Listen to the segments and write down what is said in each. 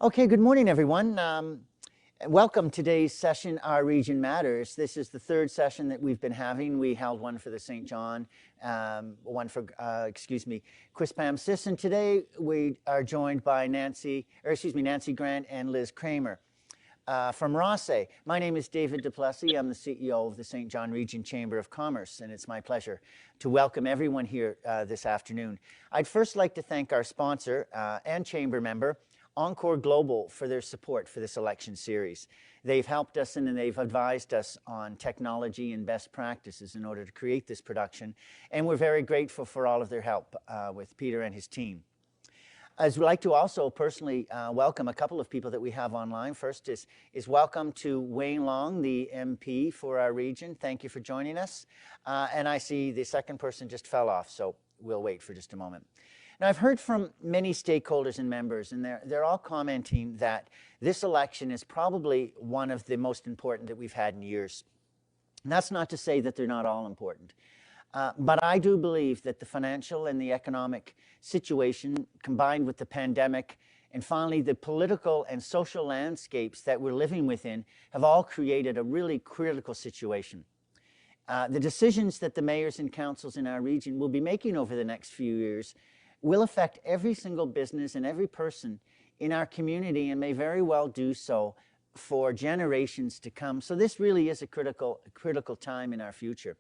Okay, good morning, everyone. Welcome to today's session, Our Region Matters. This is the third session that we've been having. We held one for the Saint John, one for, Quispam Sis, and today we are joined by Nancy Grant and Liz Kramer from Rothesay. My name is David Duplisea. I'm the CEO of the Saint John Region Chamber of Commerce, and it's my pleasure to welcome everyone here this afternoon. I'd first like to thank our sponsor and chamber member, Encore Global, for their support for this election series. They've helped us and they've advised us on technology and best practices in order to create this production, and we're very grateful for all of their help with Peter and his team. I'd like to also personally welcome a couple of people that we have online. First is welcome to Wayne Long, the MP for our region. Thank you for joining us. And I see the second person just fell off, so we'll wait for just a moment. Now, I've heard from many stakeholders and members, and they're all commenting that this election is probably one of the most important that we've had in years. And that's not to say that they're not all important. But I do believe that the financial and the economic situation, combined with the pandemic, and finally the political and social landscapes that we're living within, have all created a really critical situation. The decisions that the mayors and councils in our region will be making over the next few years will affect every single business and every person in our community, and may very well do so for generations to come. So this really is a critical time in our future.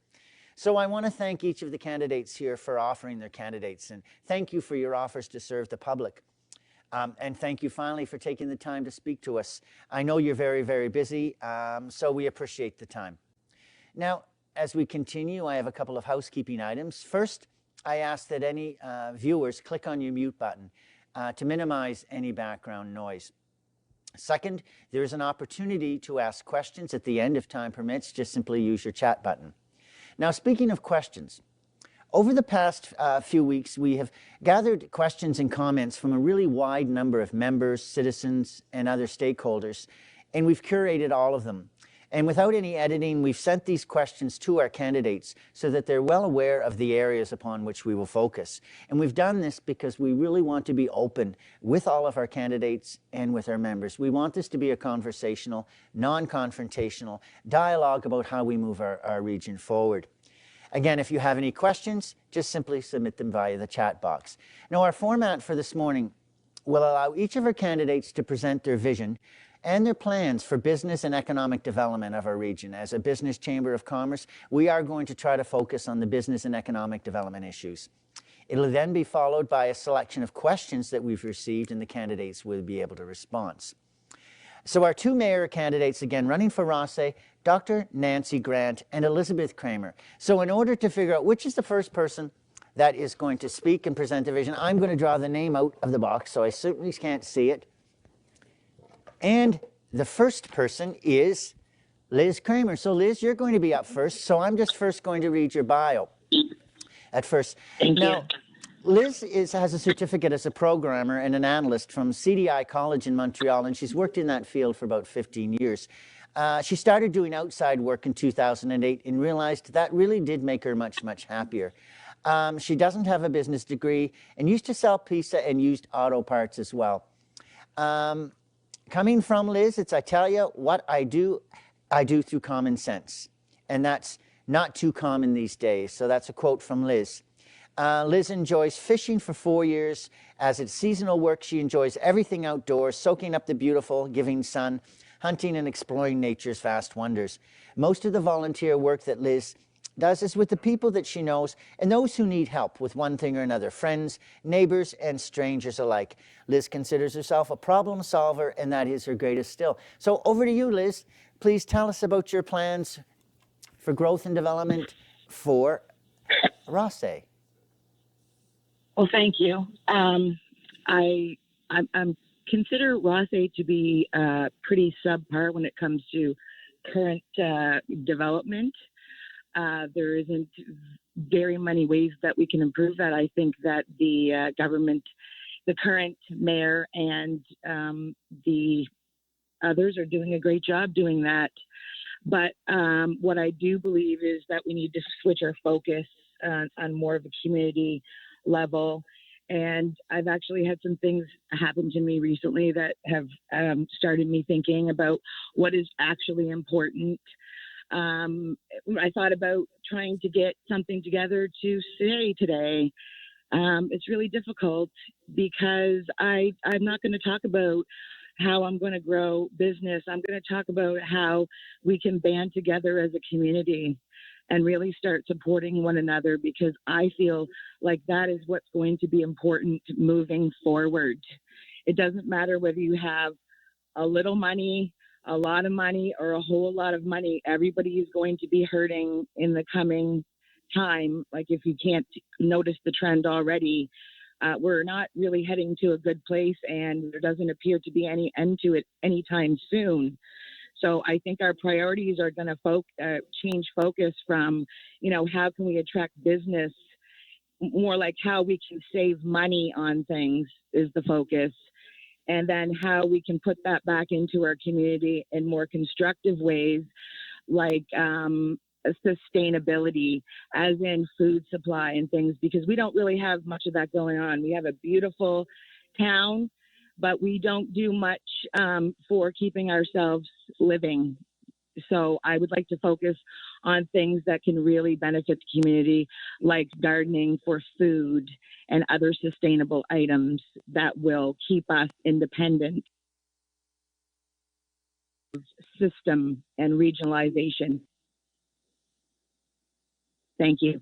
So I want to thank each of the candidates here for offering their candidates, and thank you for your offers to serve the public. And thank you finally for taking the time to speak to us. I know you're very, very busy, so we appreciate the time. Now, as we continue, I have a couple of housekeeping items. First, I ask that any viewers click on your mute button to minimize any background noise. Second, there is an opportunity to ask questions at the end if time permits. Just simply use your chat button. Now, speaking of questions, over the past few weeks, we have gathered questions and comments from a really wide number of members, citizens, and other stakeholders, and we've curated all of them. And without any editing, we've sent these questions to our candidates so that they're well aware of the areas upon which we will focus. And we've done this because we really want to be open with all of our candidates and with our members. We want this to be a conversational, non-confrontational dialogue about how we move our region forward. Again, if you have any questions, just simply submit them via the chat box. Now, our format for this morning will allow each of our candidates to present their vision and their plans for business and economic development of our region. As a business chamber of commerce, we are going to try to focus on the business and economic development issues. It'll then be followed by a selection of questions that we've received, and the candidates will be able to respond. So our two mayor candidates, again, running for Rothesay, Dr. Nancy Grant and Elizabeth Kramer. So in order to figure out which is the first person that is going to speak and present the vision, I'm going to draw the name out of the box, so I certainly can't see it. And the first person is Liz Kramer. So Liz, you're going to be up first. So I'm just first going to read your bio at first. Thank you. Liz has a certificate as a programmer and an analyst from CDI College in Montreal, and she's worked in that field for about 15 years. She started doing outside work in 2008 and realized that really did make her much, much happier. She doesn't have a business degree and used to sell pizza and used auto parts as well. Coming from Liz, it's I tell you what I do through common sense. And that's not too common these days. So that's a quote from Liz. Liz enjoys fishing for 4 years. As it's seasonal work, she enjoys everything outdoors, soaking up the beautiful, giving sun, hunting and exploring nature's vast wonders. Most of the volunteer work that Liz does is with the people that she knows and those who need help with one thing or another, friends, neighbors, and strangers alike. Liz considers herself a problem solver, and that is her greatest skill. So over to you, Liz. Please tell us about your plans for growth and development for Rothesay. Well, thank you. I consider Rothesay to be pretty subpar when it comes to current development. There isn't very many ways that we can improve that. I think that the government, the current mayor and the others are doing a great job doing that. But what I do believe is that we need to switch our focus on more of a community level And I've actually had some things happen to me recently that have started me thinking about what is actually important. I thought about trying to get something together to say today. It's really difficult because I'm not going to talk about how I'm going to grow business. I'm going to talk about how we can band together as a community and really start supporting one another, because I feel like that is what's going to be important moving forward. It doesn't matter whether you have a little money, a lot of money, or a whole lot of money. Everybody is going to be hurting in the coming time. Like, if you can't notice the trend already, we're not really heading to a good place, and there doesn't appear to be any end to it anytime soon. So I think our priorities are going to change focus from, how can we attract business, more like how we can save money on things is the focus. And then how we can put that back into our community in more constructive ways, like sustainability, as in food supply and things, because we don't really have much of that going on. We have a beautiful town, but we don't do much for keeping ourselves living. So I would like to focus on things that can really benefit the community, like gardening for food and other sustainable items that will keep us independent of system and regionalization. Thank you.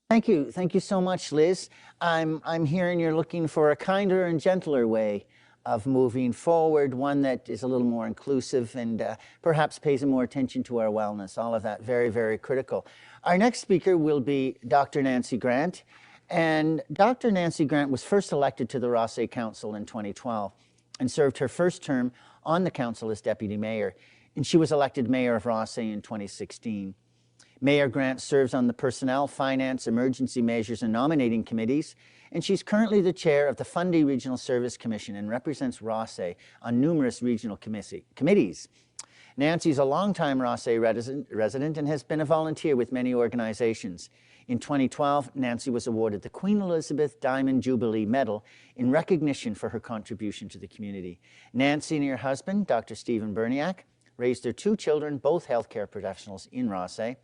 Thank you. Thank you so much, Liz. I'm hearing you're looking for a kinder and gentler way of moving forward, one that is a little more inclusive and perhaps pays more attention to our wellness. All of that very, very critical. Our next speaker will be Dr. Nancy Grant. And Dr. Nancy Grant was first elected to the Rothesay Council in 2012 and served her first term on the council as deputy mayor. And she was elected mayor of Rothesay in 2016. Mayor Grant serves on the Personnel, Finance, Emergency Measures, and Nominating Committees, and she's currently the chair of the Fundy Regional Service Commission and represents Rothesay on numerous regional committees. Nancy is a longtime Rothesay resident and has been a volunteer with many organizations. In 2012, Nancy was awarded the Queen Elizabeth Diamond Jubilee Medal in recognition for her contribution to the community. Nancy and her husband, Dr. Stephen Berniak, raised their 2 children, both healthcare professionals in Rothesay,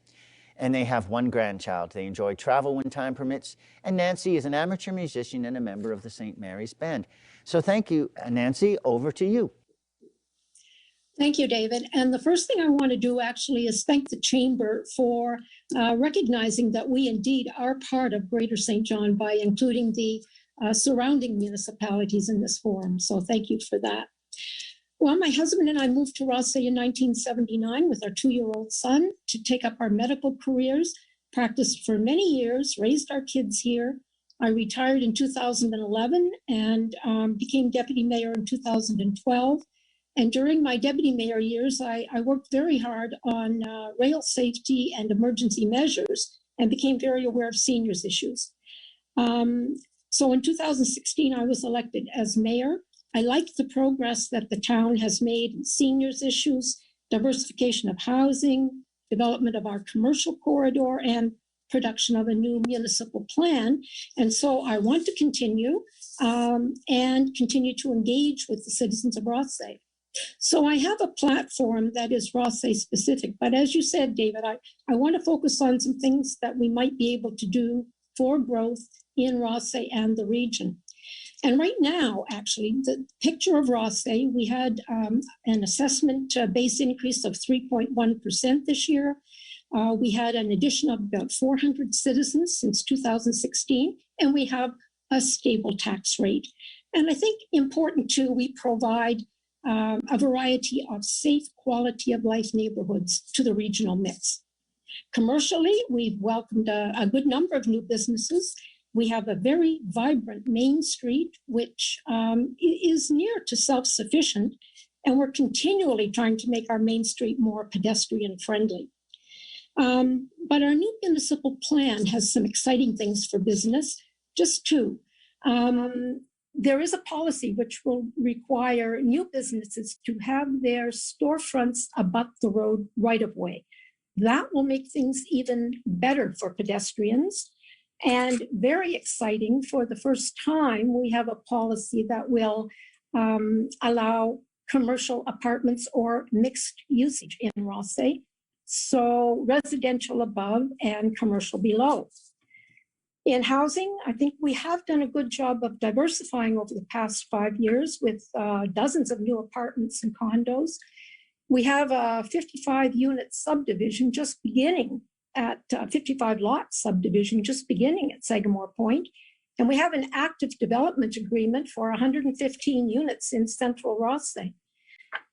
and they have 1 grandchild. They enjoy travel when time permits, and Nancy is an amateur musician and a member of the St. Mary's Band. So thank you, Nancy, over to you. Thank you, David. And the first thing I want to do actually is thank the Chamber for recognizing that we indeed are part of Greater Saint John by including the surrounding municipalities in this forum. So thank you for that. Well, my husband and I moved to Rothesay in 1979 with our 2-year-old son to take up our medical careers, practiced for many years, raised our kids here. I retired in 2011 and became deputy mayor in 2012. And during my deputy mayor years, I worked very hard on rail safety and emergency measures and became very aware of seniors issues. So in 2016, I was elected as mayor. I like the progress that the town has made in seniors issues, diversification of housing, development of our commercial corridor, and production of a new municipal plan. And so I want to continue and continue to engage with the citizens of Rothesay. So I have a platform that is Rothesay specific, but as you said, David, I want to focus on some things that we might be able to do for growth in Rothesay and the region. And right now, actually, the picture of Rothesay, we had an assessment base increase of 3.1% this year. We had an addition of about 400 citizens since 2016, and we have a stable tax rate. And I think important too, we provide a variety of safe quality of life neighborhoods to the regional mix. Commercially, we've welcomed a good number of new businesses. We have a very vibrant Main Street, which is near to self-sufficient, and we're continually trying to make our Main Street more pedestrian friendly. But our new municipal plan has some exciting things for business, just 2. There is a policy which will require new businesses to have their storefronts abut the road right of way. That will make things even better for pedestrians. And very exciting, for the first time, we have a policy that will allow commercial apartments or mixed usage in Rothesay. So residential above and commercial below. In housing, I think we have done a good job of diversifying over the past 5 years with dozens of new apartments and condos. We have a 55 unit subdivision just beginning at 55 lot subdivision just beginning at Sagamore Point. And we have an active development agreement for 115 units in central Rothesay.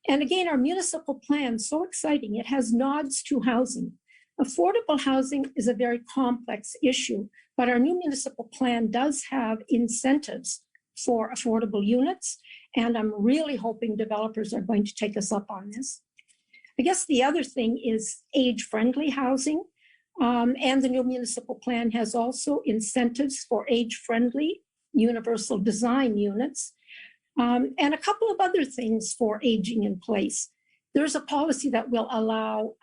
And again, our municipal plan, so exciting, it has nods to housing. Affordable housing is a very complex issue, but our new municipal plan does have incentives for affordable units. And I'm really hoping developers are going to take us up on this. I guess the other thing is age-friendly housing. And the new municipal plan has also incentives for age-friendly universal design units, and a couple of other things for aging in place. There's a policy that will allow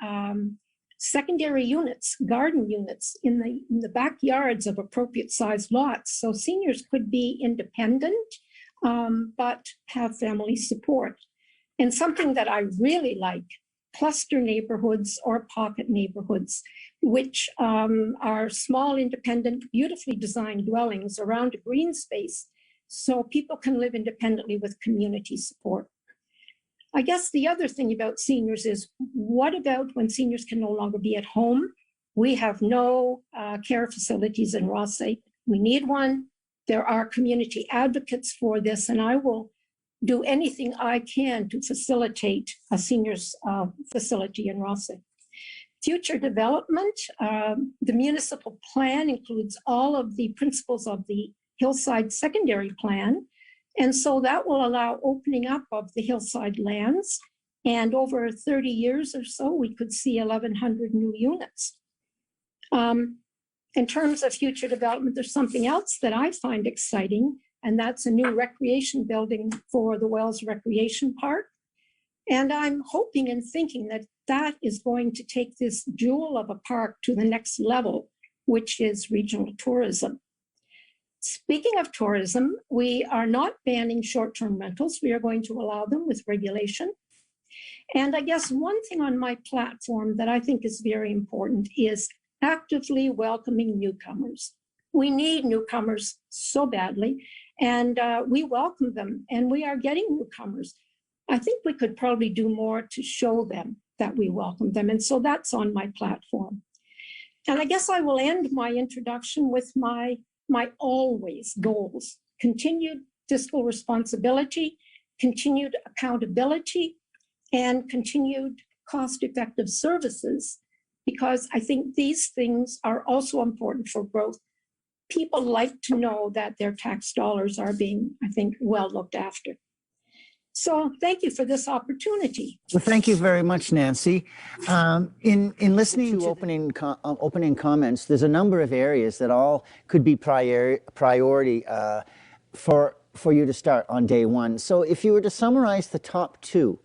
secondary units, garden units in the backyards of appropriate sized lots. So seniors could be independent, but have family support. And something that I really like, cluster neighborhoods or pocket neighborhoods, which are small, independent, beautifully designed dwellings around a green space so people can live independently with community support. I guess the other thing about seniors is, what about when seniors can no longer be at home? We have no care facilities in Rothesay. We need one. There are community advocates for this, and I will do anything I can to facilitate a seniors facility in Rothesay. Future development, the municipal plan includes all of the principles of the Hillside Secondary Plan. And so that will allow opening up of the hillside lands. And over 30 years or so, we could see 1,100 new units. In terms of future development, there's something else that I find exciting, and that's a new recreation building for the Wells Recreation Park. And I'm hoping and thinking that that is going to take this jewel of a park to the next level, which is regional tourism. Speaking of tourism, we are not banning short-term rentals. We are going to allow them with regulation. And I guess one thing on my platform that I think is very important is actively welcoming newcomers. We need newcomers so badly, and we welcome them, and we are getting newcomers. I think we could probably do more to show them that we welcome them, and so that's on my platform. And I guess I will end my introduction with my always goals: continued fiscal responsibility, continued accountability, and continued cost-effective services, because I think these things are also important for growth. People like to know that their tax dollars are being, I think, well looked after. So thank you for this opportunity. Well, thank you very much, Nancy. In listening to opening comments, there's a number of areas that all could be priority for you to start on day one. So if you were to summarize the top two,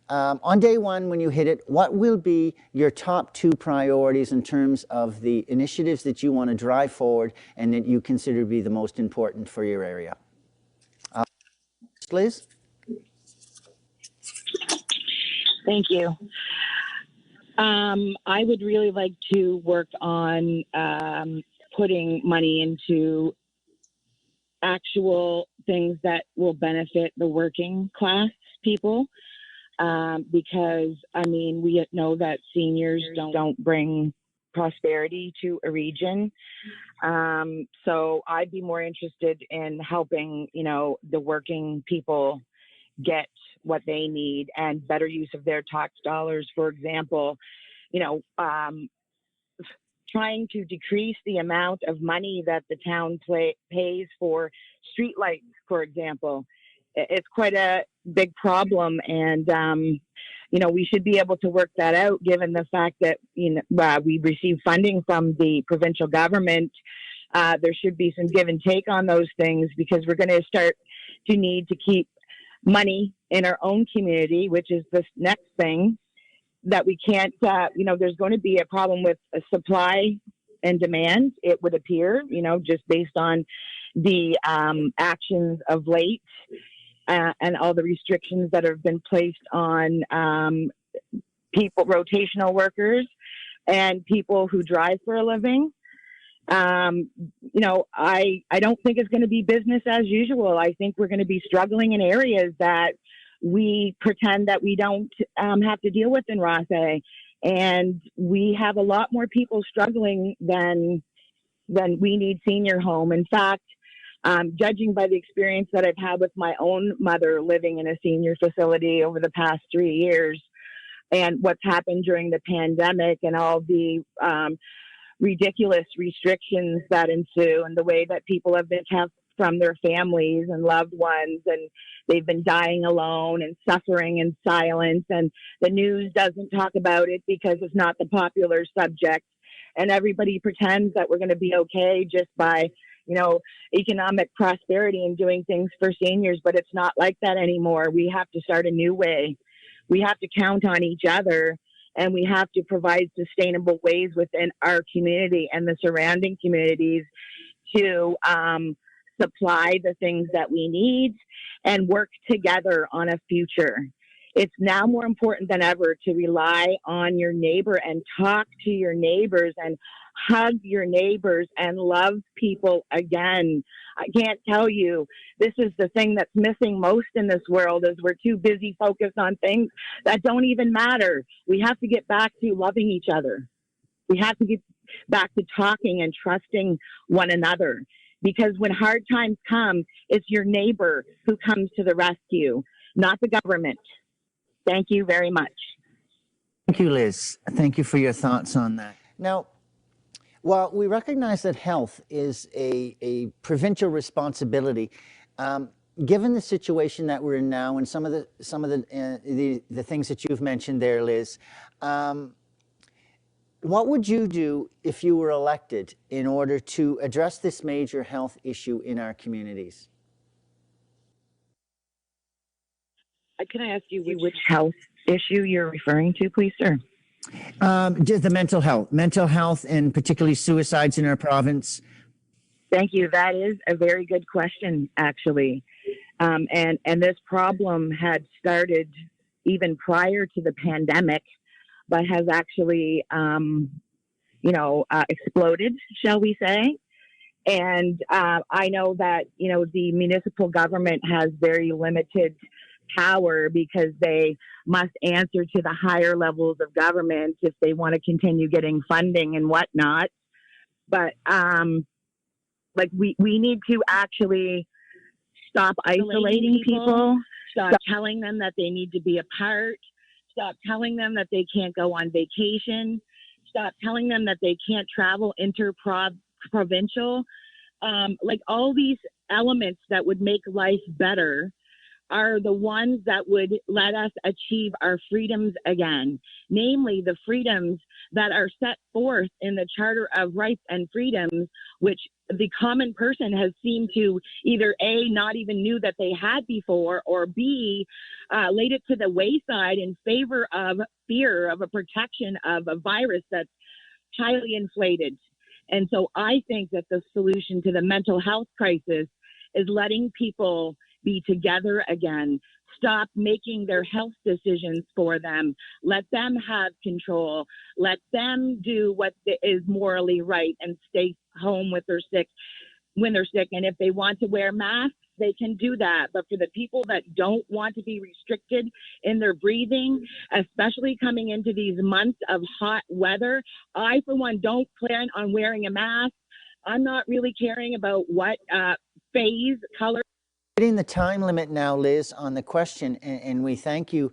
on day one, when you hit it, what will be your top two priorities in terms of the initiatives that you want to drive forward and that you consider to be the most important for your area? Liz? Thank you. I would really like to work on putting money into actual things that will benefit the working class people, because, I mean, we know that seniors don't bring prosperity to a region. So I'd be more interested in helping, the working people get what they need and better use of their tax dollars. For example, trying to decrease the amount of money that the town pays for streetlights, for example. It's quite a big problem, and we should be able to work that out, given the fact that we receive funding from the provincial government. There should be some give and take on those things, because we're going to start to need to keep money in our own community, which is this next thing that we can't, there's going to be a problem with a supply in demand, it would appear, just based on the actions of late and all the restrictions that have been placed on people, rotational workers, and people who drive for a living. I don't think it's going to be business as usual. I think we're going to be struggling in areas that we pretend that we don't have to deal with in Rothesay. And we have a lot more people struggling than we need senior home. In fact, judging by the experience that I've had with my own mother living in a senior facility over the past 3 years, and what's happened during the pandemic and all the ridiculous restrictions that ensue, and the way that people have been kept from their families and loved ones, and they've been dying alone and suffering in silence, and the news doesn't talk about it because it's not the popular subject, and everybody pretends that we're going to be okay just by economic prosperity and doing things for seniors. But it's not like that anymore. We have to start a new way. We have to count on each other, and we have to provide sustainable ways within our community and the surrounding communities to supply the things that we need and work together on a future. It's now more important than ever to rely on your neighbor and talk to your neighbors and hug your neighbors and love people again. I can't tell you, this is the thing that's missing most in this world, is we're too busy focused on things that don't even matter. We have to get back to loving each other. We have to get back to talking and trusting one another. Because when hard times come, it's your neighbor who comes to the rescue, not the government. Thank you very much. Thank you, Liz. Thank you for your thoughts on that. Now, while we recognize that health is a provincial responsibility, given the situation that we're in now and some of the things that you've mentioned there, Liz, what would you do if you were elected in order to address this major health issue in our communities? Can I ask you which health issue you're referring to, please, sir? Just the mental health, and particularly suicides in our province. Thank you. That is a very good question, actually. And this problem had started even prior to the pandemic, but has actually, exploded, shall we say. And I know that, the municipal government has very limited power because they must answer to the higher levels of government if they want to continue getting funding and whatnot. But we need to actually stop isolating people, stop telling them that they need to be apart, stop telling them that they can't go on vacation, stop telling them that they can't travel interprovincial. All these elements that would make life better are the ones that would let us achieve our freedoms again, namely the freedoms that are set forth in the Charter of Rights and Freedoms, which the common person has seemed to either A, not even knew that they had before, or B, laid it to the wayside in favor of fear of a protection of a virus that's highly inflated. And so I think that the solution to the mental health crisis is letting people be together again. Stop making their health decisions for them. Let them have control. Let them do what is morally right and stay home with their sick when they're sick. And if they want to wear masks, they can do that. But for the people that don't want to be restricted in their breathing, especially coming into these months of hot weather, I, for one, don't plan on wearing a mask. I'm not really caring about what phase, color. Hitting the time limit now, Liz, on the question, and we thank you.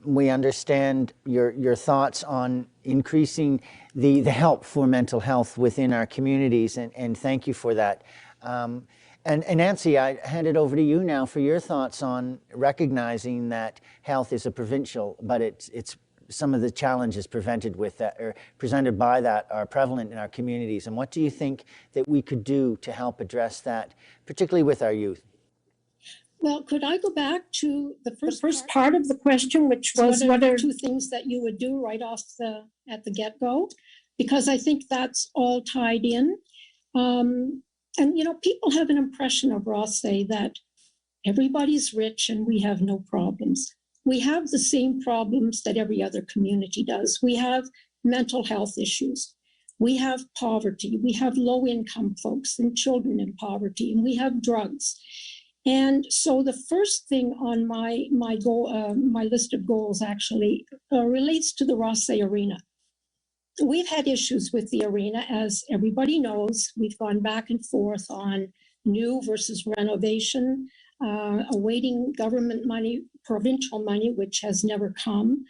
We understand your thoughts on increasing the help for mental health within our communities, and thank you for that. And Nancy, I hand it over to you now for your thoughts on recognizing that health is a provincial, but it's some of the challenges presented by that are prevalent in our communities. And what do you think that we could do to help address that, particularly with our youth? Well, could I go back to the first part of the question, which was what are two things that you would do right off at the get-go? because I think that's all tied in. And, you know, people have an impression of Rothesay that everybody's rich and we have no problems. We have the same problems that every other community does. We have mental health issues. We have poverty. We have low-income folks and children in poverty, and we have drugs. And so the first thing on my list of goals actually relates to the Rothesay Arena. We've had issues with the arena, as everybody knows. We've gone back and forth on new versus renovation, awaiting government money, provincial money, which has never come.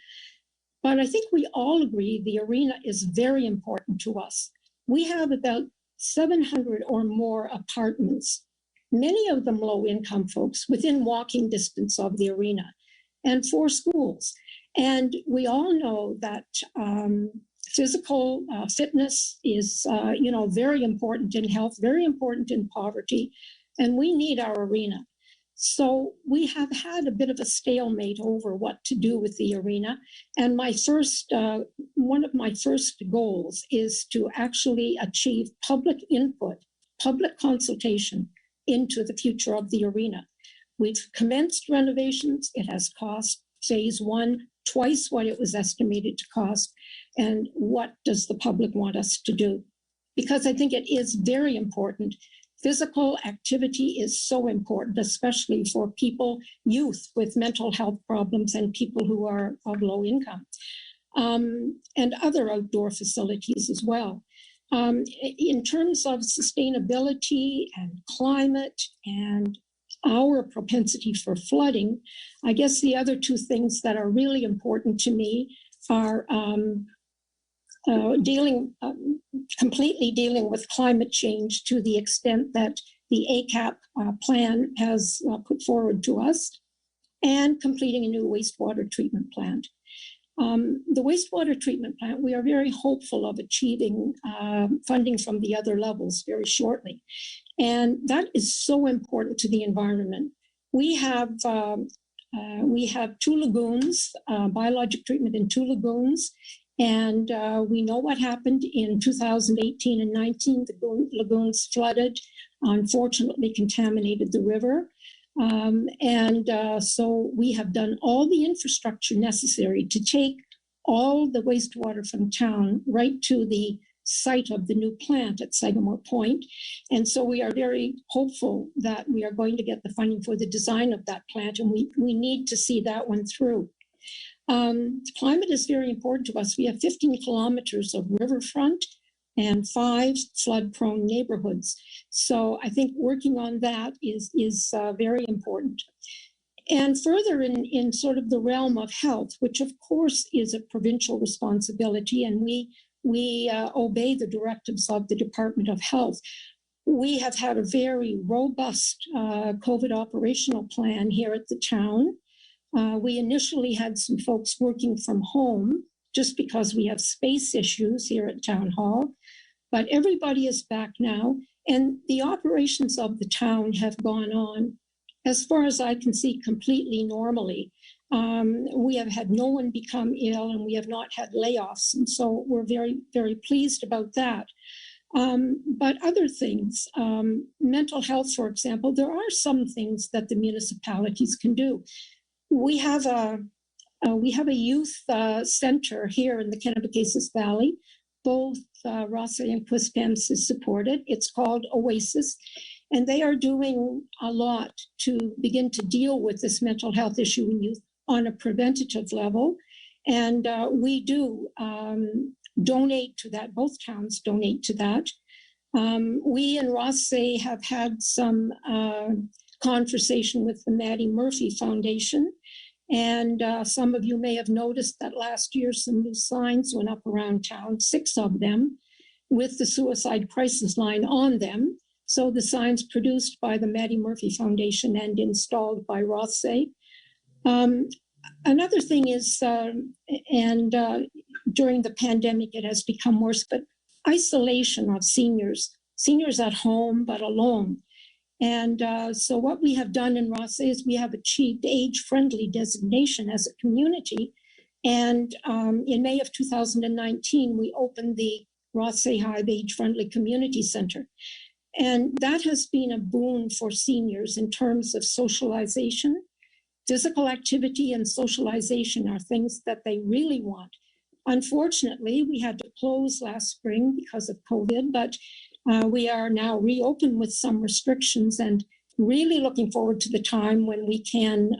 But I think we all agree the arena is very important to us. We have about 700 or more apartments, many of them low-income folks, within walking distance of the arena, and 4 schools. And we all know that physical fitness is, very important in health, very important in poverty, and we need our arena. So we have had a bit of a stalemate over what to do with the arena. And one of my first goals is to actually achieve public input, public consultation into the future of the arena. We've commenced renovations. It has cost phase 1 twice what it was estimated to cost. And what does the public want us to do? Because I think it is very important. Physical activity is so important, especially for people, youth with mental health problems and people who are of low income, and other outdoor facilities as well. In terms of sustainability and climate and our propensity for flooding, I guess the other 2 things that are really important to me are completely dealing with climate change to the extent that the ACAP plan has put forward to us, and completing a new wastewater treatment plant. The wastewater treatment plant, we are very hopeful of achieving funding from the other levels very shortly. And that is so important to the environment. We have 2 lagoons, biologic treatment in 2 lagoons. And we know what happened in 2018 and 19. The lagoons flooded, unfortunately contaminated the river. So we have done all the infrastructure necessary to take all the wastewater from town right to the site of the new plant at Sagamore Point. And so we are very hopeful that we are going to get the funding for the design of that plant, and we need to see that one through. Climate is very important to us. We have 15 kilometers of riverfront and 5 flood-prone neighborhoods. So I think working on that is very important. And further in sort of the realm of health, which of course is a provincial responsibility, and we obey the directives of the Department of Health. We have had a very robust COVID operational plan here at the town. We initially had some folks working from home just because we have space issues here at Town Hall, but everybody is back now, and the operations of the town have gone on, as far as I can see, completely normally. We have had no one become ill, and we have not had layoffs, and so we're very, very pleased about that. But other things, mental health, for example, there are some things that the municipalities can do. We have a youth center here in the Kennebecasis Valley. Both Rothesay and Quispam's is supported. It's called Oasis, and they are doing a lot to begin to deal with this mental health issue in youth on a preventative level. And we do donate to that. Both towns donate to that. We in Rothesay have had some conversation with the Maddie Murphy Foundation. And some of you may have noticed that last year some new signs went up around town, 6 of them, with the suicide crisis line on them. So the signs produced by the Maddie Murphy Foundation and installed by Rothesay. Another thing is, during the pandemic it has become worse, but isolation of seniors at home but alone. And so what we have done in Rothesay is we have achieved age-friendly designation as a community. And in May of 2019, we opened the Rothesay High Age-Friendly Community Center. And that has been a boon for seniors in terms of socialization. Physical activity and socialization are things that they really want. Unfortunately, we had to close last spring because of COVID, but we are now reopened with some restrictions and really looking forward to the time when we can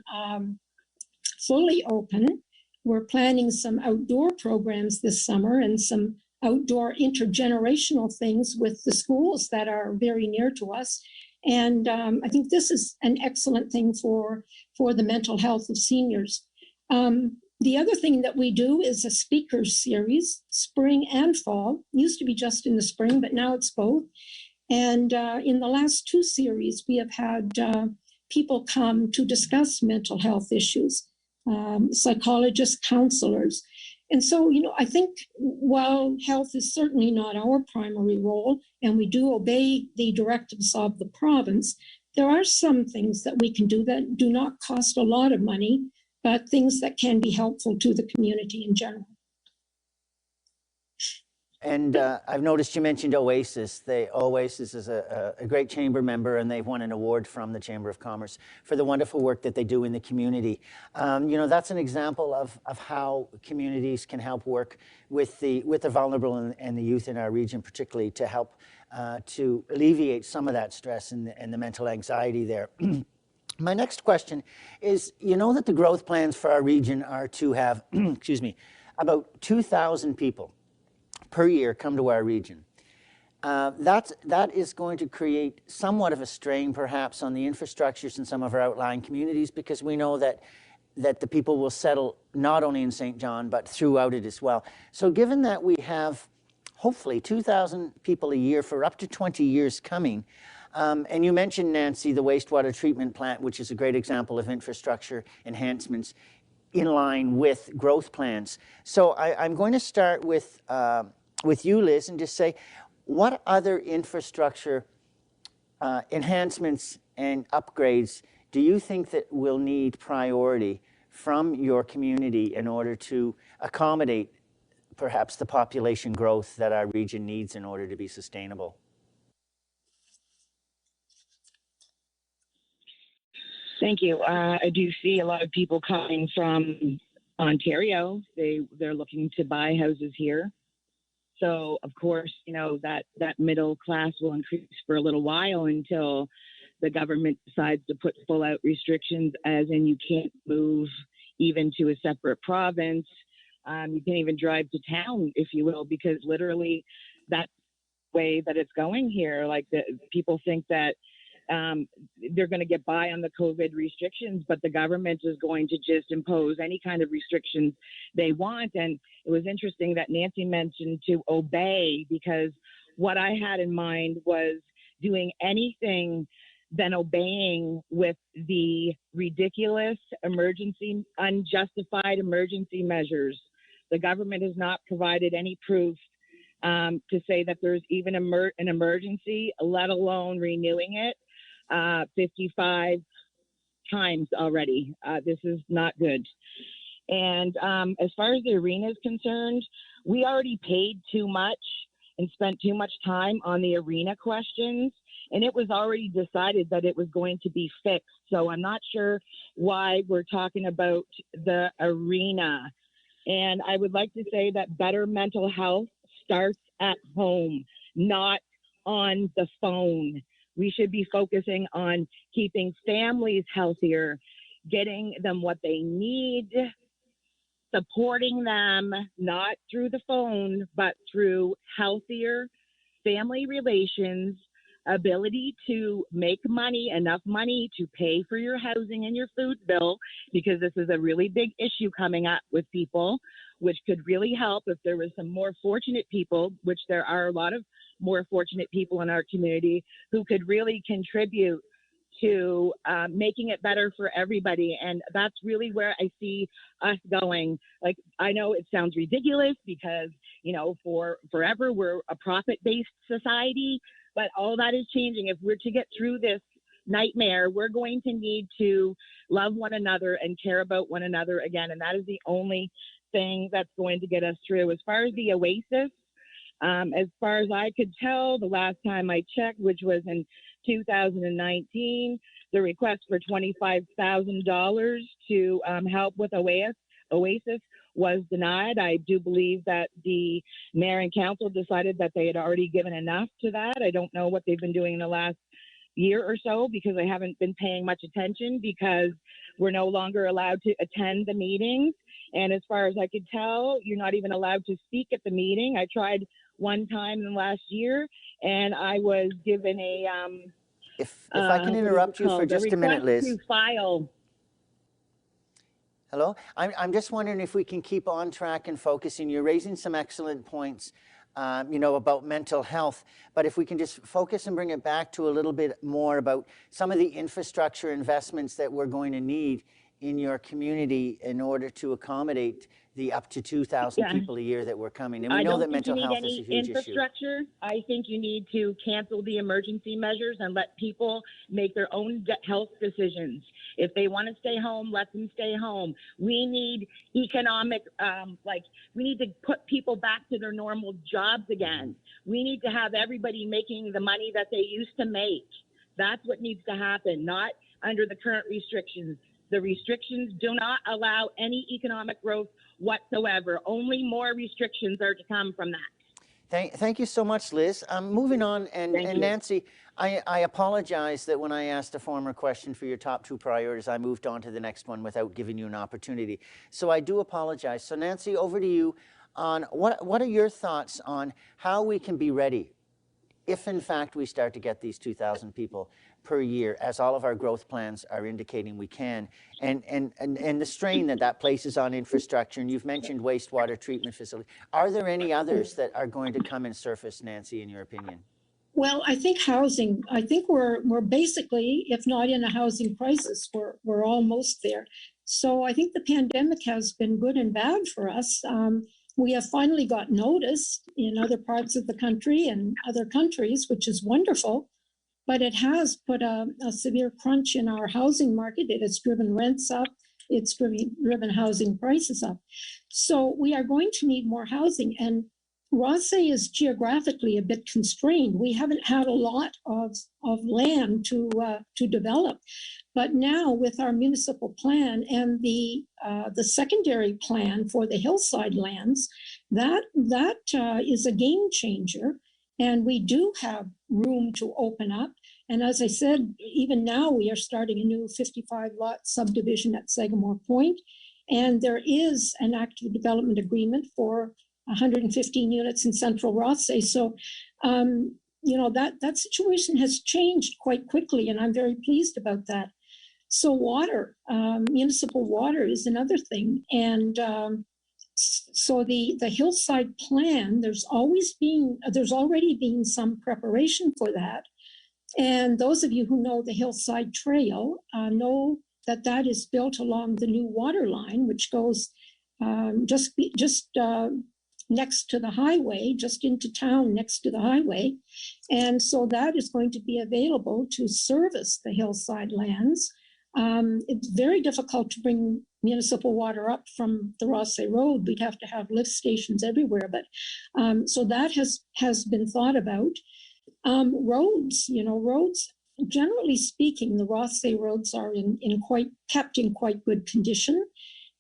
fully open. We're planning some outdoor programs this summer and some outdoor intergenerational things with the schools that are very near to us. And I think this is an excellent thing for the mental health of seniors. The other thing that we do is a speakers series, spring and fall. Used to be just in the spring, but now it's both. And in the last two series, we have had people come to discuss mental health issues, psychologists, counselors. And so, I think while health is certainly not our primary role, and we do obey the directives of the province, there are some things that we can do that do not cost a lot of money, but things that can be helpful to the community in general. And I've noticed you mentioned Oasis. Oasis is a great chamber member, and they've won an award from the Chamber of Commerce for the wonderful work that they do in the community. That's an example of how communities can help work with the vulnerable and the youth in our region, particularly to help to alleviate some of that stress and the mental anxiety there. My next question is, that the growth plans for our region are to have, about 2,000 people per year come to our region. That is going to create somewhat of a strain, perhaps, on the infrastructures in some of our outlying communities, because we know that the people will settle not only in Saint John, but throughout it as well. So given that we have, hopefully, 2,000 people a year for up to 20 years coming, and you mentioned, Nancy, the wastewater treatment plant, which is a great example of infrastructure enhancements in line with growth plans. So I'm going to start with you, Liz, and just say, what other infrastructure enhancements and upgrades do you think that will need priority from your community in order to accommodate perhaps the population growth that our region needs in order to be sustainable? Thank you. I do see a lot of people coming from Ontario. They're looking to buy houses here. So, of course, that middle class will increase for a little while until the government decides to put full out restrictions, as in you can't move even to a separate province. You can't even drive to town, if you will, because literally that's the way that it's going here. Like, people think that they're going to get by on the COVID restrictions, but the government is going to just impose any kind of restrictions they want. And it was interesting that Nancy mentioned to obey, because what I had in mind was doing anything than obeying with the ridiculous unjustified emergency measures. The government has not provided any proof to say that there's even an emergency, let alone renewing it 55 times already. This is not good. And as far as the arena is concerned, we already paid too much and spent too much time on the arena questions, and it was already decided that it was going to be fixed. So I'm not sure why we're talking about the arena. And I would like to say that better mental health starts at home, not on the phone. We should be focusing on keeping families healthier, getting them what they need, supporting them, not through the phone, but through healthier family relations, ability to make money, enough money to pay for your housing and your food bill, because this is a really big issue coming up with people, which could really help if there was some more fortunate people, which there are a lot of more fortunate people in our community who could really contribute to making it better for everybody. And that's really where I see us going. Like, I know it sounds ridiculous because, for forever we're a profit-based society, but all that is changing. If we're to get through this nightmare, we're going to need to love one another and care about one another again. And that is the only thing that's going to get us through. As far as the Oasis, As far as I could tell, the last time I checked, which was in 2019, the request for $25,000 to help with Oasis was denied. I do believe that the mayor and council decided that they had already given enough to that. I don't know what they've been doing in the last year or so because I haven't been paying much attention because we're no longer allowed to attend the meetings. And as far as I could tell, you're not even allowed to speak at the meeting. I tried one time in the last year and I was given a if I can interrupt you for just a minute, Liz. To file. Hello? I'm just wondering if we can keep on track and focusing. You're raising some excellent points, about mental health, but if we can just focus and bring it back to a little bit more about some of the infrastructure investments that we're going to need in your community in order to accommodate the up to 2,000 people a year that were coming. And we know that mental health is a huge infrastructure. Issue. I think you need to cancel the emergency measures and let people make their own health decisions. If they want to stay home, let them stay home. We need economic, we need to put people back to their normal jobs again. We need to have everybody making the money that they used to make. That's what needs to happen, not under the current restrictions. The restrictions do not allow any economic growth whatsoever. Only more restrictions are to come from that. Thank you so much, Liz. Moving on, and Nancy, I apologize that when I asked a former question for your top two priorities, I moved on to the next one without giving you an opportunity. So I do apologize. So Nancy, over to you on what are your thoughts on how we can be ready if in fact we start to get these 2,000 people per year, as all of our growth plans are indicating we can, and the strain that places on infrastructure. And you've mentioned wastewater treatment facilities. Are there any others that are going to come and surface, Nancy, in your opinion? Well, I think housing. I think we're basically, if not in a housing crisis, we're almost there. So I think the pandemic has been good and bad for us. We have finally got noticed in other parts of the country and other countries, which is wonderful. But it has put a severe crunch in our housing market. It has driven rents up. It's driven housing prices up. So we are going to need more housing. And Rothesay is geographically a bit constrained. We haven't had a lot of land to develop. But now with our municipal plan and the secondary plan for the hillside lands, that is a game changer. And we do have room to open up. And as I said, even now we are starting a new 55-lot subdivision at Sagamore Point. And there is an active development agreement for 115 units in central Rothesay. So, that situation has changed quite quickly, and I'm very pleased about that. So water, municipal water is another thing. And so the hillside plan, there's already been some preparation for that. And those of you who know the Hillside Trail know that is built along the new water line, which goes just next to the highway, just into town next to the highway. And so that is going to be available to service the hillside lands. It's very difficult to bring municipal water up from the Rothesay Road. We'd have to have lift stations everywhere, but so that has been thought about. Roads, generally speaking, the Rothesay roads are kept in quite good condition.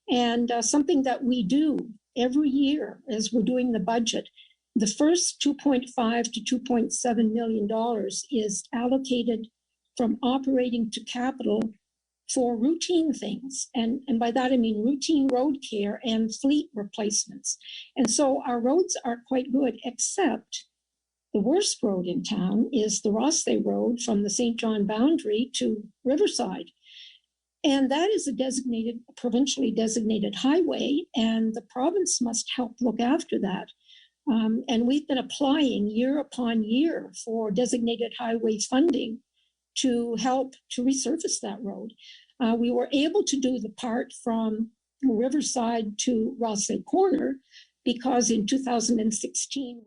And something that we do every year as we're doing the budget, the first $2.5 to $2.7 million is allocated from operating to capital for routine things. And by that, I mean routine road care and fleet replacements. And so our roads are quite good, except the worst road in town is the Rothesay Road from the Saint John boundary to Riverside. And that is a provincially designated highway, and the province must help look after that. And we've been applying year upon year for designated highway funding to help to resurface that road. We were able to do the part from Riverside to Rothesay Corner because in 2016,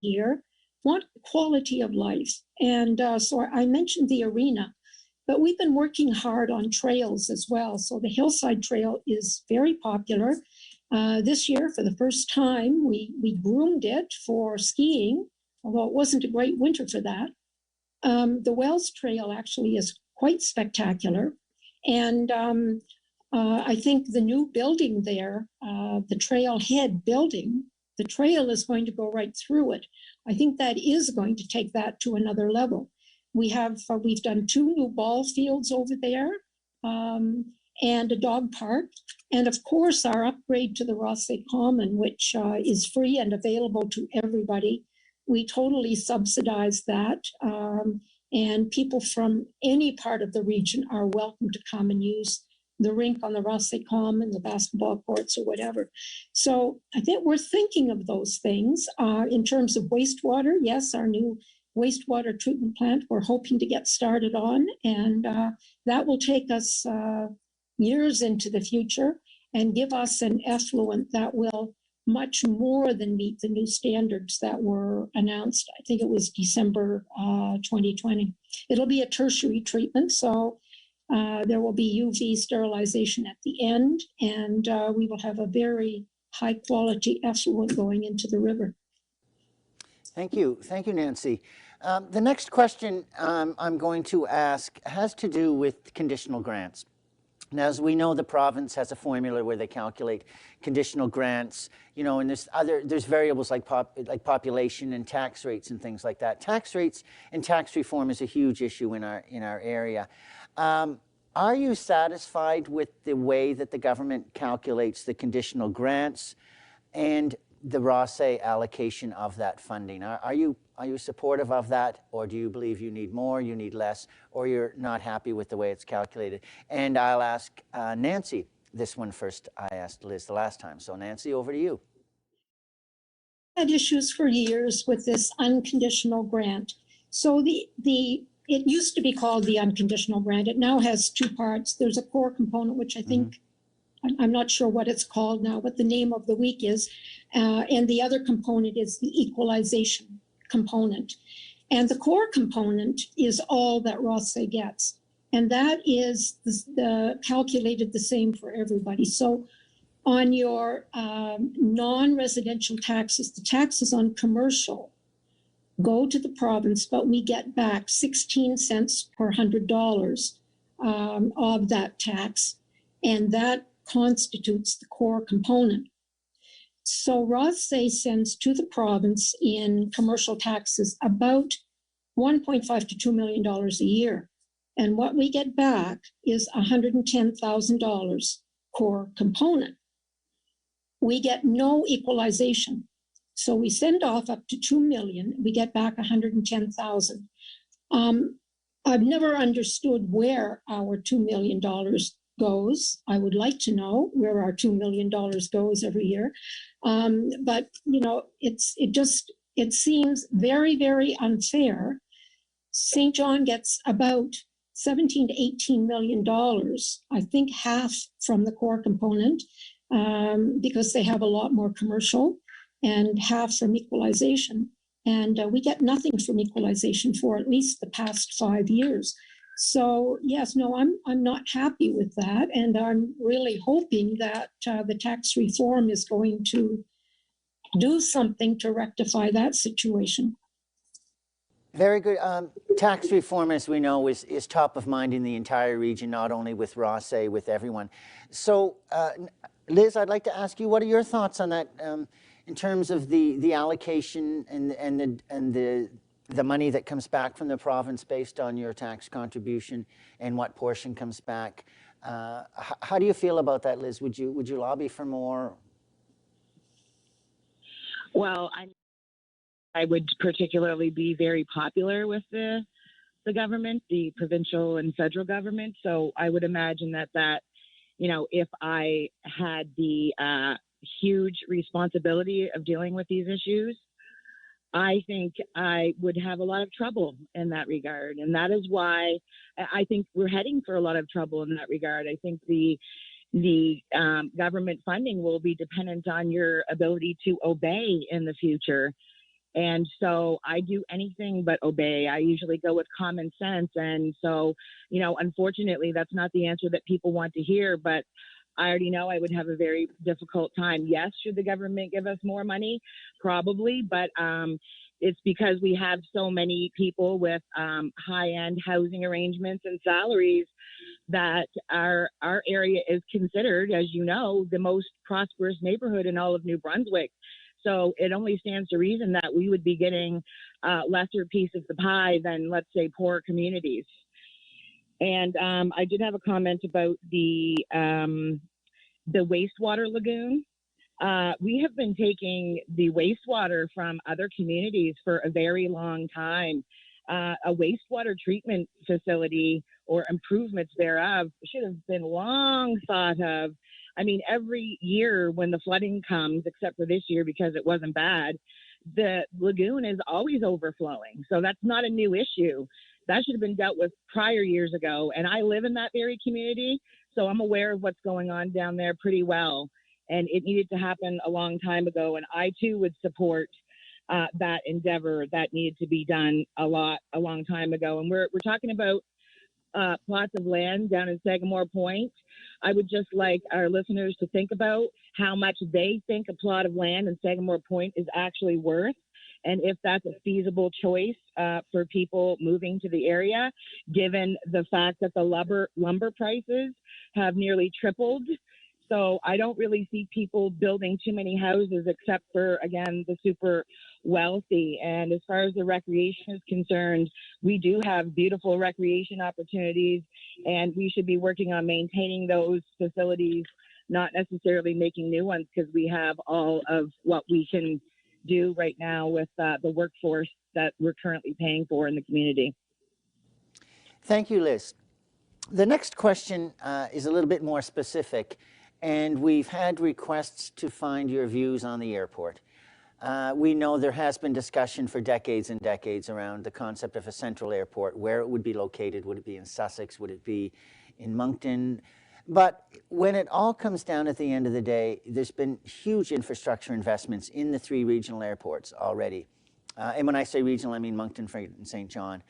here want quality of life. And so I mentioned the arena, but we've been working hard on trails as well. So the Hillside Trail is very popular. This year, for the first time, we groomed it for skiing, although it wasn't a great winter for that. The Wells Trail actually is quite spectacular. And I think the new building there, the trailhead building, the trail is going to go right through it. I think that is going to take that to another level. We've done 2 new ball fields over there, and a dog park. And of course, our upgrade to the Rothesay Common, which is free and available to everybody. We totally subsidize that. And people from any part of the region are welcome to come and use the rink on the Rothesay Common, the basketball courts, or whatever. So I think we're thinking of those things. In terms of wastewater, yes, our new wastewater treatment plant, we're hoping to get started on, and that will take us years into the future and give us an effluent that will much more than meet the new standards that were announced. I think it was December 2020. It'll be a tertiary treatment, so there will be UV sterilization at the end, and we will have a very high quality effluent going into the river. Thank you, Nancy. The next question I'm going to ask has to do with conditional grants. Now, as we know, the province has a formula where they calculate conditional grants, you know, and there's variables like population and tax rates and things like that. Tax rates and tax reform is a huge issue in our area. Are you satisfied with the way that the government calculates the conditional grants and the Rothesay allocation of that funding? Are you supportive of that, or do you believe you need more, you need less, or you're not happy with the way it's calculated? And I'll ask Nancy this one first. I asked Liz the last time. So Nancy, over to you. Had issues for years with this unconditional grant. So it used to be called the unconditional grant. It now has 2 parts. There's a core component, which I think, I'm not sure what it's called now, what the name of the week is. And the other component is the equalization component. And the core component is all that Rothesay gets. And that is calculated the same for everybody. So on your non-residential taxes, the taxes on commercial go to the province, but we get back 16 cents per $100 of that tax. And that constitutes the core component. So Rothesay sends to the province in commercial taxes about $1.5 to $2 million a year. And what we get back is $110,000 core component. We get no equalization. So we send off up to $2 million, we get back $110,000. I've never understood where our $2 million goes. I would like to know where our $2 million goes every year. But you know, it seems very, very unfair. St. John gets about $17 to $18 million, I think half from the core component, because they have a lot more commercial, and half from equalization. And we get nothing from equalization for at least the past 5 years. So yes, no, I'm not happy with that. And I'm really hoping that the tax reform is going to do something to rectify that situation. Very good. Tax reform, as we know, is top of mind in the entire region, not only with Rothesay, with everyone. So Liz, I'd like to ask you, what are your thoughts on that in terms of the allocation and the money that comes back from the province based on your tax contribution and what portion comes back? How do you feel about that, Liz? Would you lobby for more? Well, I would particularly be very popular with the government, the provincial and federal government. So I would imagine that you know, if I had the huge responsibility of dealing with these issues, I think I would have a lot of trouble in that regard. And that is why I think we're heading for a lot of trouble in that regard. I think the government funding will be dependent on your ability to obey in the future. And so I do anything but obey. I usually go with common sense. And so, unfortunately, that's not the answer that people want to hear, but I already know I would have a very difficult time. Yes, should the government give us more money? Probably, but it's because we have so many people with high-end housing arrangements and salaries that our area is considered, as you know, the most prosperous neighborhood in all of New Brunswick. So it only stands to reason that we would be getting lesser piece of the pie than, let's say, poor communities. And I did have a comment about the wastewater lagoon. We have been taking the wastewater from other communities for a very long time. A wastewater treatment facility or improvements thereof should have been long thought of. I mean, every year when the flooding comes, except for this year because it wasn't bad, the lagoon is always overflowing. So that's not a new issue. That should have been dealt with prior years ago. And I live in that very community, so I'm aware of what's going on down there pretty well. And it needed to happen a long time ago. And I, too, would support that endeavor. That needed to be done a long time ago. And we're talking about plots of land down in Sagamore Point. I would just like our listeners to think about how much they think a plot of land in Sagamore Point is actually worth, and if that's a feasible choice for people moving to the area, given the fact that the lumber prices have nearly tripled. So I don't really see people building too many houses except for, again, the super wealthy. And as far as the recreation is concerned, we do have beautiful recreation opportunities, and we should be working on maintaining those facilities, not necessarily making new ones, because we have all of what we can do right now with the workforce that we're currently paying for in the community. Thank you, Liz. The next question is a little bit more specific, and we've had requests to find your views on the airport. We know there has been discussion for decades and decades around the concept of a central airport, where it would be located. Would it be in Sussex? Would it be in Moncton? But when it all comes down at the end of the day, there's been huge infrastructure investments in the 3 regional airports already. And when I say regional, I mean Moncton, Fredericton, and Saint John.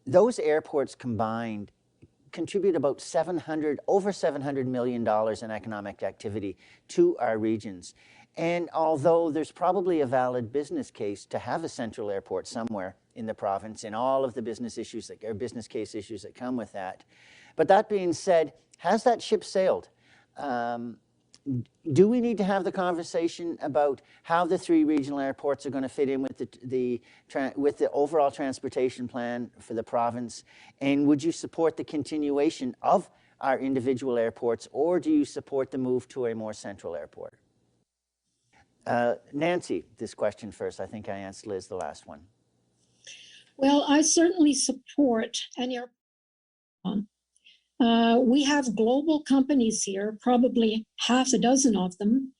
Those airports combined contribute about over $700 million in economic activity to our regions. And although there's probably a valid business case to have a central airport somewhere in the province and all of the business case issues that come with that. But that being said, has that ship sailed? Do we need to have the conversation about how the 3 regional airports are going to fit in with the overall transportation plan for the province? And would you support the continuation of our individual airports, or do you support the move to a more central airport? Nancy, this question first. I think I asked Liz the last one. Well, I certainly support an airport. We have global companies here, probably half a dozen of them.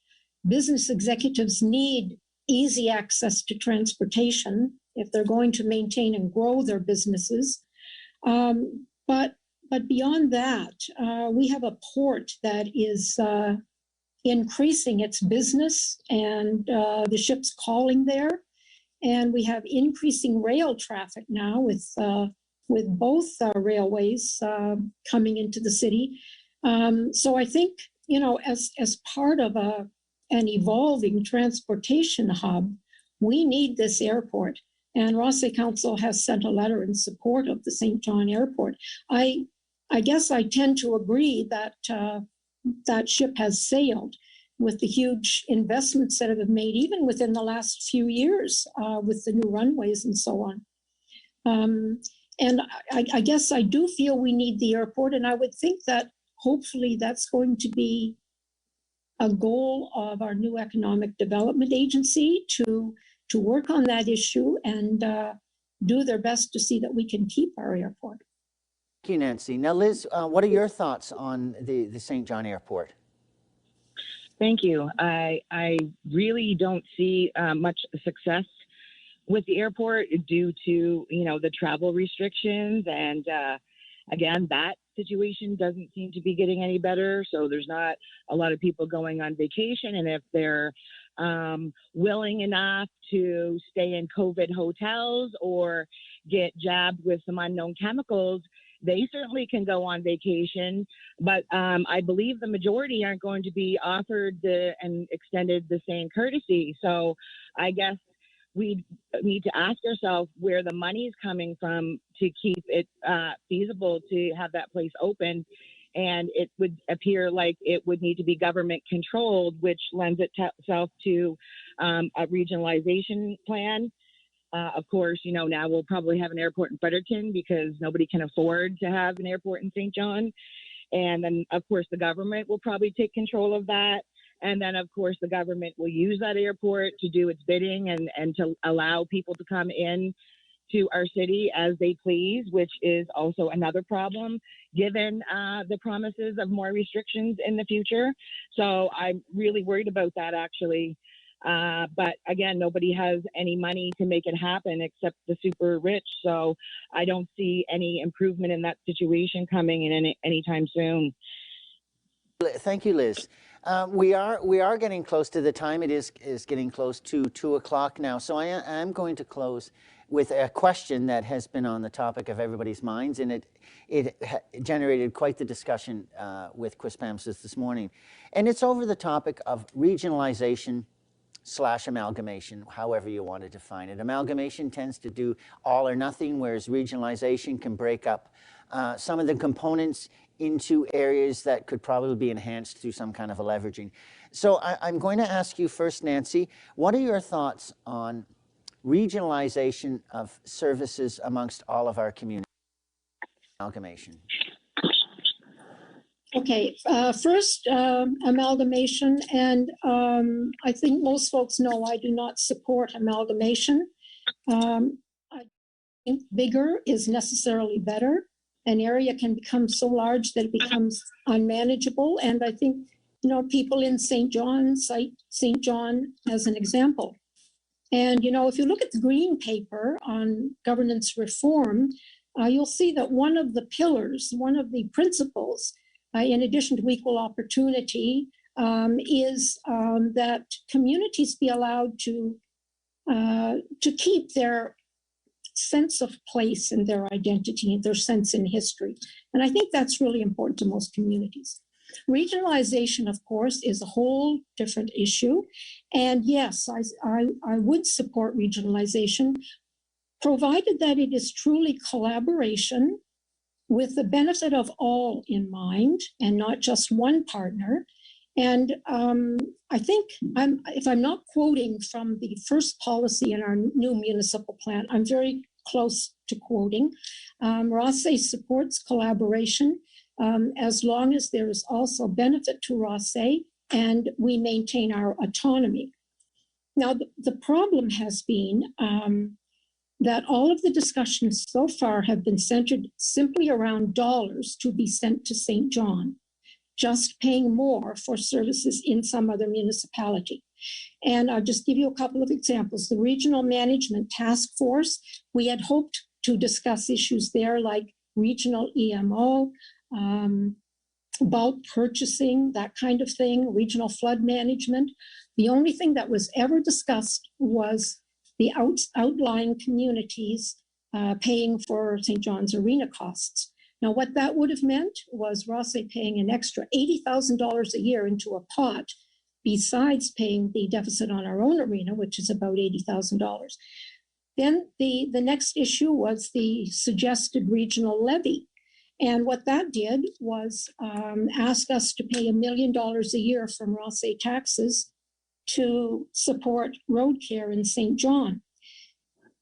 Business executives need easy access to transportation if they're going to maintain and grow their businesses. But beyond that, we have a port that is increasing its business, and the ships calling there. And we have increasing rail traffic now with both railways coming into the city. So I think, as part of an evolving transportation hub, we need this airport. And Rothesay Council has sent a letter in support of the Saint John Airport. I guess I tend to agree that that ship has sailed with the huge investments that have been made, even within the last few years, with the new runways and so on. And I guess I do feel we need the airport, and I would think that hopefully that's going to be a goal of our new economic development agency to work on that issue and do their best to see that we can keep our airport. Thank you, Nancy. Now, Liz, what are your thoughts on the Saint John Airport? Thank you. I really don't see much success with the airport due to, the travel restrictions. And again, that situation doesn't seem to be getting any better. So there's not a lot of people going on vacation. And if they're willing enough to stay in COVID hotels or get jabbed with some unknown chemicals, they certainly can go on vacation. But I believe the majority aren't going to be offered and extended the same courtesy. So I guess we need to ask ourselves where the money is coming from to keep it feasible to have that place open. And it would appear like it would need to be government controlled, which lends itself to a regionalization plan. Of course, now we'll probably have an airport in Fredericton because nobody can afford to have an airport in Saint John. And then, of course, the government will probably take control of that. And then, of course, the government will use that airport to do its bidding and to allow people to come in to our city as they please, which is also another problem given the promises of more restrictions in the future. So I'm really worried about that, actually. But again, nobody has any money to make it happen except the super rich. So I don't see any improvement in that situation coming in anytime soon. Thank you, Liz. We are getting close to the time. It is getting close to 2 o'clock now. So I am going to close with a question that has been on the topic of everybody's minds, and it generated quite the discussion with Quispamsis this morning. And it's over the topic of regionalization / amalgamation, however you want to define it. Amalgamation tends to do all or nothing, whereas regionalization can break up some of the components into areas that could probably be enhanced through some kind of a leveraging. So I'm going to ask you first, Nancy, what are your thoughts on regionalization of services amongst all of our communities? Amalgamation. Okay, first, amalgamation, and I think most folks know I do not support amalgamation. I think bigger is necessarily better. An area can become so large that it becomes unmanageable, and I think, people in Saint John cite Saint John as an example. And, if you look at the Green Paper on governance reform, you'll see that one of the pillars, one of the principles, in addition to equal opportunity, is that communities be allowed to keep their sense of place and their identity and their sense in history. And I think that's really important to most communities. Regionalization, of course, is a whole different issue. And yes, I would support regionalization, provided that it is truly collaboration with the benefit of all in mind and not just one partner. And I think, if I'm not quoting from the first policy in our new municipal plan, I'm very close to quoting. Rothesay supports collaboration as long as there is also benefit to Rothesay and we maintain our autonomy. Now, the problem has been that all of the discussions so far have been centered simply around dollars to be sent to Saint John, just paying more for services in some other municipality. And I'll just give you a couple of examples. The Regional Management Task Force, we had hoped to discuss issues there like regional EMO, bulk purchasing, that kind of thing, regional flood management. The only thing that was ever discussed was the outlying communities paying for St. John's Arena costs. Now, what that would have meant was Rothesay paying an extra $80,000 a year into a pot, besides paying the deficit on our own arena, which is about $80,000. Then the next issue was the suggested regional levy. And what that did was ask us to pay $1 million a year from Rothesay taxes to support road care in St. John.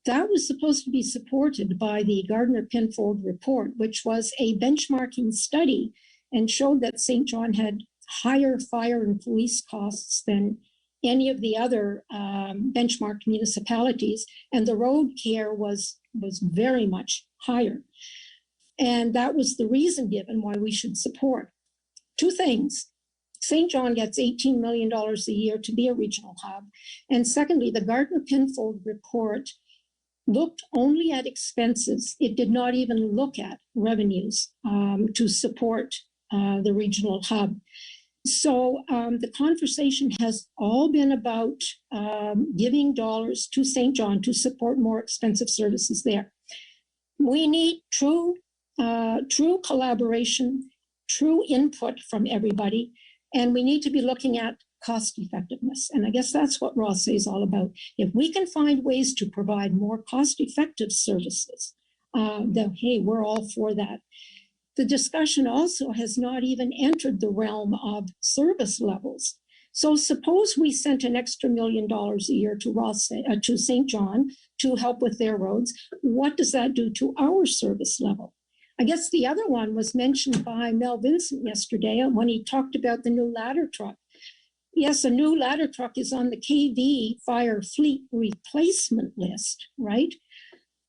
That was supposed to be supported by the Gardner-Pinfold report, which was a benchmarking study and showed that St. John had higher fire and police costs than any of the other benchmarked municipalities, and the road care was very much higher. And that was the reason given why we should support. Two things. St. John gets $18 million a year to be a regional hub. And secondly, the Gardner-Pinfold report looked only at expenses. It did not even look at revenues to support the regional hub. So the conversation has all been about giving dollars to Saint John to support more expensive services there. We need true collaboration, true input from everybody, and we need to be looking at cost effectiveness. And I guess that's what Rothesay is all about. If we can find ways to provide more cost-effective services, then hey, we're all for that. The discussion also has not even entered the realm of service levels. So suppose we sent an extra $1 million a year to Rothesay, to Saint John to help with their roads. What does that do to our service level? I guess the other one was mentioned by Mel Vincent yesterday when he talked about the new ladder truck. Yes, a new ladder truck is on the KV fire fleet replacement list, right?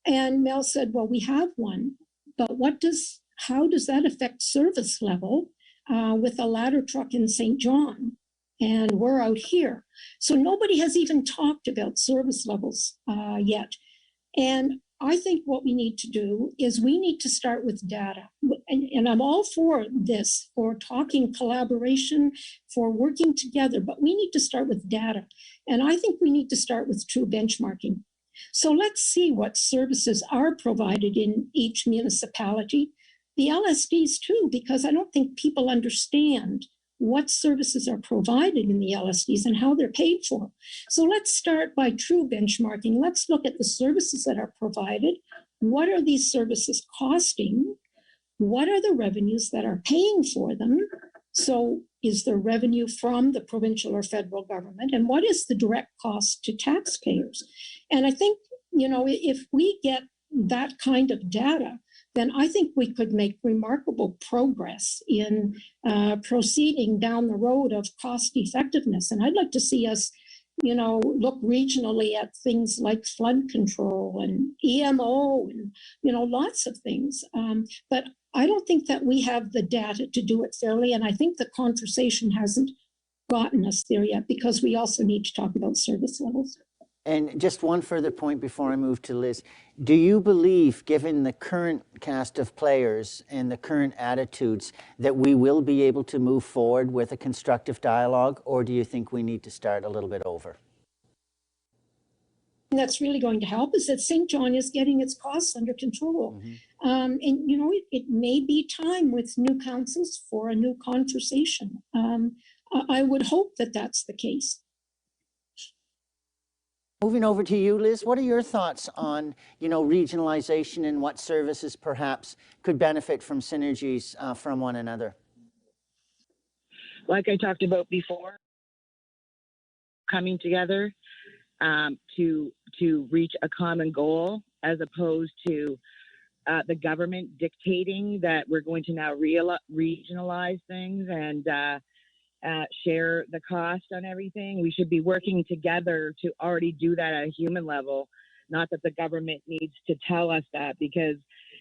And Mel said, well, we have one, but how does that affect service level with a ladder truck in Saint John? And we're out here. So nobody has even talked about service levels yet. And I think what we need to do is we need to start with data. And I'm all for this, for talking collaboration, for working together, but we need to start with data. And I think we need to start with true benchmarking. So let's see what services are provided in each municipality, the LSDs too, because I don't think people understand what services are provided in the LSDs and how they're paid for. So let's start by true benchmarking. Let's look at the services that are provided. What are these services costing? What are the revenues that are paying for them? So is there revenue from the provincial or federal government? And what is the direct cost to taxpayers? And I think, if we get that kind of data, then I think we could make remarkable progress in proceeding down the road of cost effectiveness. And I'd like to see us, look regionally at things like flood control and EMO and, lots of things. But I don't think that we have the data to do it fairly. And I think the conversation hasn't gotten us there yet, because we also need to talk about service levels. And just one further point before I move to Liz. Do you believe, given the current cast of players and the current attitudes, that we will be able to move forward with a constructive dialogue, or do you think we need to start a little bit over? That's really going to help is that Saint John is getting its costs under control. And, it may be time with new councils for a new conversation. I would hope that that's the case. Moving over to you, Liz, what are your thoughts on, regionalization and what services perhaps could benefit from synergies from one another? Like I talked about before, coming together to reach a common goal, as opposed to the government dictating that we're going to now regionalize things and share the cost on everything. We should be working together to already do that at a human level, not that the government needs to tell us that, because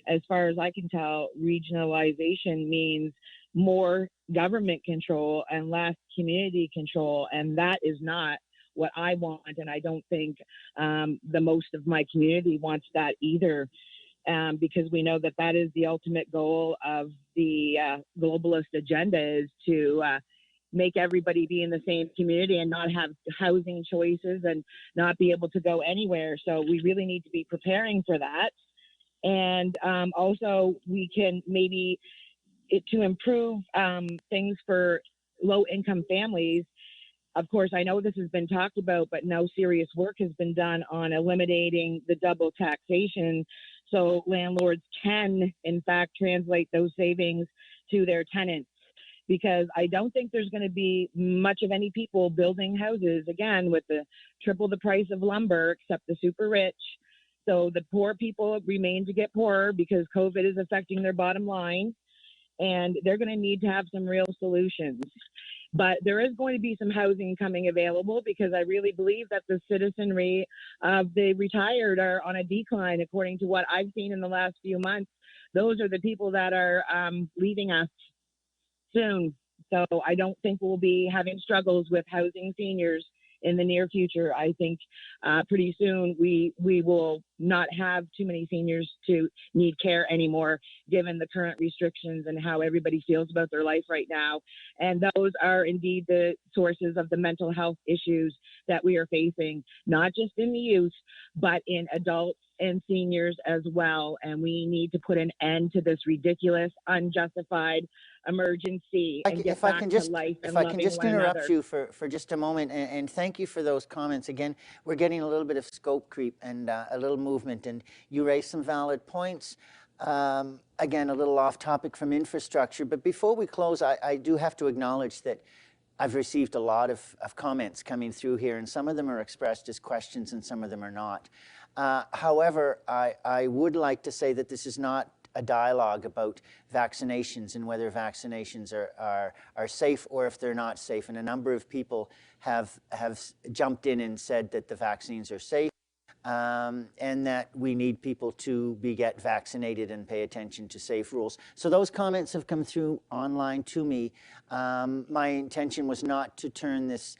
as far as I can tell, regionalization means more government control and less community control, and that is not what I want, and I don't think the most of my community wants that either, because we know that that is the ultimate goal of the globalist agenda, is to make everybody be in the same community and not have housing choices and not be able to go anywhere. So we really need to be preparing for that. And also we can maybe, to improve things for low-income families. Of course, I know this has been talked about, but no serious work has been done on eliminating the double taxation, so landlords can, in fact, translate those savings to their tenants. Because I don't think there's going to be much of any people building houses again with triple the price of lumber, except the super rich. So the poor people remain to get poorer because COVID is affecting their bottom line, and they're going to need to have some real solutions. But there is going to be some housing coming available, because I really believe that the citizenry of the retired are on a decline, according to what I've seen in the last few months. Those are the people that are leaving us soon. So I don't think we'll be having struggles with housing seniors in the near future. I think pretty soon we will not have too many seniors to need care anymore, given the current restrictions and how everybody feels about their life right now. And those are indeed the sources of the mental health issues that we are facing, not just in the youth, but in adults and seniors as well. And we need to put an end to this ridiculous, unjustified emergency and get back to life and loving one another. If I can just interrupt you for just a moment, and thank you for those comments. Again, we're getting a little bit of scope creep and a little movement, and you raised some valid points. Again, a little off topic from infrastructure, but before we close, I do have to acknowledge that I've received a lot of comments coming through here, and some of them are expressed as questions and some of them are not. However, I would like to say that this is not a dialogue about vaccinations and whether vaccinations are safe or if they're not safe. And a number of people have jumped in and said that the vaccines are safe and that we need people to get vaccinated and pay attention to safe rules. So those comments have come through online to me. My intention was not to turn this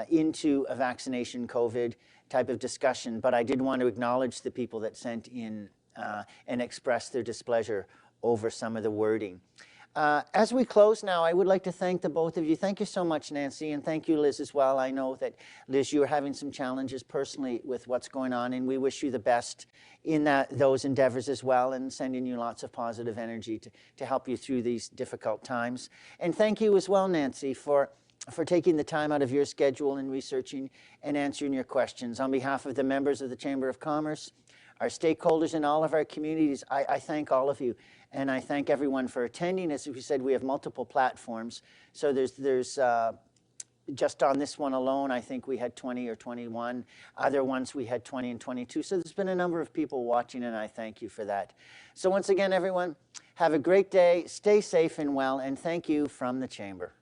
into a vaccination COVID type of discussion, but I did want to acknowledge the people that sent in and express their displeasure over some of the wording. As we close now, I would like to thank the both of you. Thank you so much, Nancy, and thank you, Liz, as well. I know that, Liz, you're having some challenges personally with what's going on, and we wish you the best in those endeavors as well, and sending you lots of positive energy to help you through these difficult times. And thank you as well, Nancy, for taking the time out of your schedule and researching and answering your questions. On behalf of the members of the Chamber of Commerce, our stakeholders in all of our communities, I thank all of you. And I thank everyone for attending. As we said, we have multiple platforms. So there's just on this one alone, I think we had 20 or 21. Other ones we had 20 and 22. So there's been a number of people watching, and I thank you for that. So once again, everyone, have a great day. Stay safe and well, and thank you from the Chamber.